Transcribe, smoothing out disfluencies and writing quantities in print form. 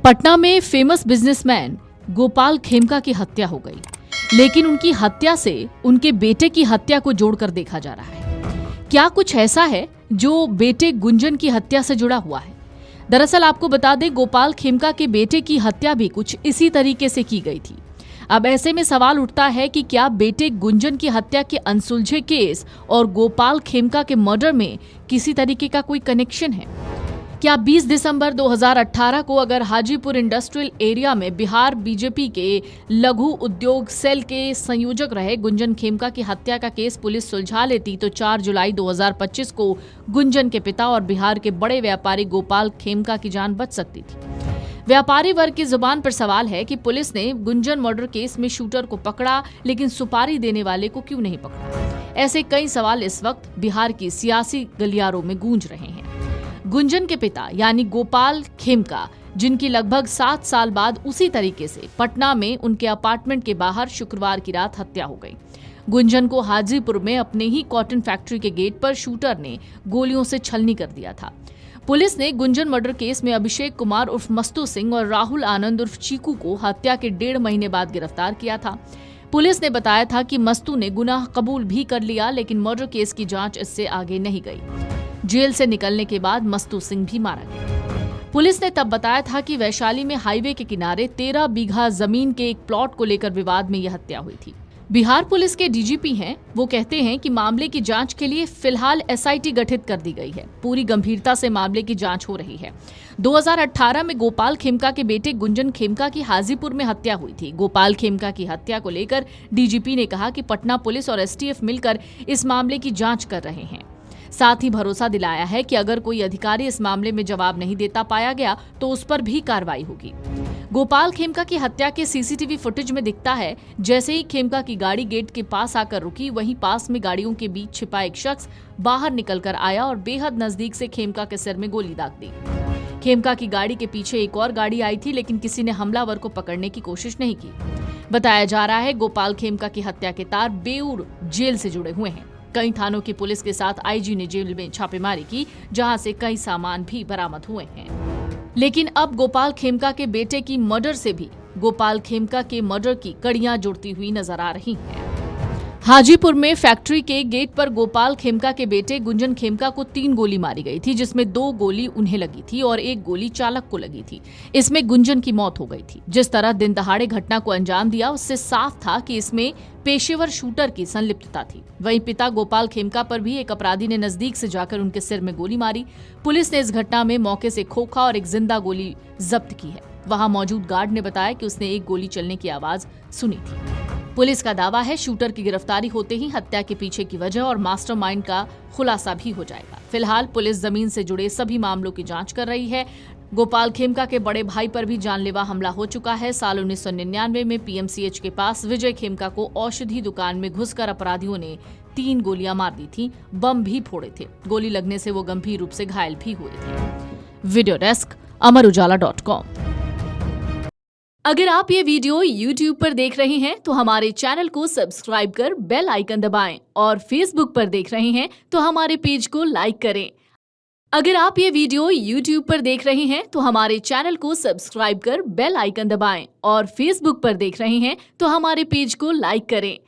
पटना में famous businessman Gopal Khemka की हत्या हो गई, लेकिन उनकी हत्या से उनके बेटे की हत्या को जोड़कर देखा जा रहा है। क्या कुछ ऐसा है जो बेटे गुंजन की हत्या से जुड़ा हुआ है? दरअसल आपको बता दें, गोपाल खेमका के बेटे की हत्या भी कुछ इसी तरीके से की गई थी। अब ऐसे में सवाल उठता है कि क्या बेटे गुंजन की हत्या के अनसुलझे केस और गोपाल खेमका के मर्डर में किसी तरीके का कोई कनेक्शन है? क्या 20 दिसंबर 2018 को अगर हाजीपुर इंडस्ट्रियल एरिया में बिहार बीजेपी के लघु उद्योग सेल के संयोजक रहे गुंजन खेमका की हत्या का केस पुलिस सुलझा लेती तो 4 जुलाई 2025 को गुंजन के पिता और बिहार के बड़े व्यापारी गोपाल खेमका की जान बच सकती थी। व्यापारी वर्ग की जुबान पर सवाल है कि पुलिस ने गुंजन मर्डर केस में शूटर को पकड़ा, लेकिन सुपारी देने वाले को क्यों नहीं पकड़ा? ऐसे कई सवाल इस वक्त बिहार की सियासी गलियारों में गूंज रहे हैं। गुंजन के पिता यानी गोपाल खेमका, जिनकी लगभग 7 साल बाद उसी तरीके से पटना में उनके अपार्टमेंट के बाहर शुक्रवार की रात हत्या हो गई। गुंजन को हाजीपुर में अपने ही कॉटन फैक्ट्री के गेट पर शूटर ने गोलियों से छलनी कर दिया था। पुलिस ने गुंजन मर्डर केस में अभिषेक कुमार उर्फ मस्तू सिंह और राहुल आनंद उर्फ चीकू को हत्या के 1.5 महीने बाद गिरफ्तार किया था। पुलिस ने बताया था कि मस्तू ने गुनाह कबूल भी कर लिया, लेकिन मर्डर केस की जांच इससे आगे नहीं गई। जेल से निकलने के बाद मस्तू सिंह भी मारा गया। पुलिस ने तब बताया था कि वैशाली में हाईवे के किनारे 13 बीघा जमीन के एक प्लॉट को लेकर विवाद में यह हत्या हुई थी। बिहार पुलिस के डीजीपी हैं, वो कहते हैं कि मामले की जांच के लिए फिलहाल एसआईटी गठित कर दी गई है। पूरी गंभीरता से मामले की जांच हो रही है। 2018 में गोपाल खेमका के बेटे गुंजन खेमका की हाजीपुर में हत्या हुई थी। गोपाल खेमका की हत्या को लेकर डीजीपी ने कहा कि पटना पुलिस और एसटीएफ मिलकर इस मामले की जांच कर रहे हैं। साथ ही भरोसा दिलाया है कि अगर कोई अधिकारी इस मामले में जवाब नहीं देता पाया गया तो उस पर भी कार्रवाई होगी। गोपाल खेमका की हत्या के सीसीटीवी फुटेज में दिखता है, जैसे ही खेमका की गाड़ी गेट के पास आकर रुकी, वहीं पास में गाड़ियों के बीच छिपा एक शख्स बाहर निकलकर आया और बेहद नजदीक से खेमका के सिर में गोली दाग दी। खेमका की गाड़ी के पीछे एक और गाड़ी आई थी, लेकिन किसी ने हमलावर को पकड़ने की कोशिश नहीं की। बताया जा रहा है गोपाल खेमका की हत्या के तार बेऊर जेल से जुड़े हुए हैं। कई थानों की पुलिस के साथ आईजी ने जेल में छापेमारी की, जहां से कई सामान भी बरामद हुए हैं। लेकिन अब गोपाल खेमका के बेटे की मर्डर से भी गोपाल खेमका के मर्डर की कड़ियां जुड़ती हुई नजर आ रही हैं। हाजीपुर में फैक्ट्री के गेट पर गोपाल खेमका के बेटे गुंजन खेमका को 3 गोली मारी गई थी, जिसमें 2 गोली उन्हें लगी थी और 1 गोली चालक को लगी थी। इसमें गुंजन की मौत हो गई थी। जिस तरह दिन दहाड़े घटना को अंजाम दिया, उससे साफ था कि इसमें पेशेवर शूटर की संलिप्तता थी। वहीं पिता गोपाल खेमका पर भी एक अपराधी ने नजदीक से जाकर उनके सिर में गोली मारी। पुलिस ने इस घटना में मौके से खोखा और एक जिंदा गोली जब्त की है। वहां मौजूद गार्ड ने बताया कि उसने 1 गोली चलने की आवाज सुनी थी। पुलिस का दावा है शूटर की गिरफ्तारी होते ही हत्या के पीछे की वजह और मास्टरमाइंड का खुलासा भी हो जाएगा। फिलहाल पुलिस जमीन से जुड़े सभी मामलों की जांच कर रही है। गोपाल खेमका के बड़े भाई पर भी जानलेवा हमला हो चुका है। साल 1999 में पीएमसीएच के पास विजय खेमका को औषधि दुकान में घुसकर अपराधियों ने 3 गोलियां मार दी थी। बम भी फोड़े थे। गोली लगने से वो गंभीर रूप से घायल भी हुए थे। वीडियो डेस्क अमरउजाला.com। अगर आप ये वीडियो YouTube पर देख रहे हैं तो हमारे चैनल को सब्सक्राइब कर बेल आइकन दबाएं और Facebook पर देख रहे हैं तो हमारे पेज को लाइक करें। अगर आप ये वीडियो YouTube पर देख रहे हैं तो हमारे चैनल को सब्सक्राइब कर बेल आइकन दबाएं और Facebook पर देख रहे हैं तो हमारे पेज को लाइक करें।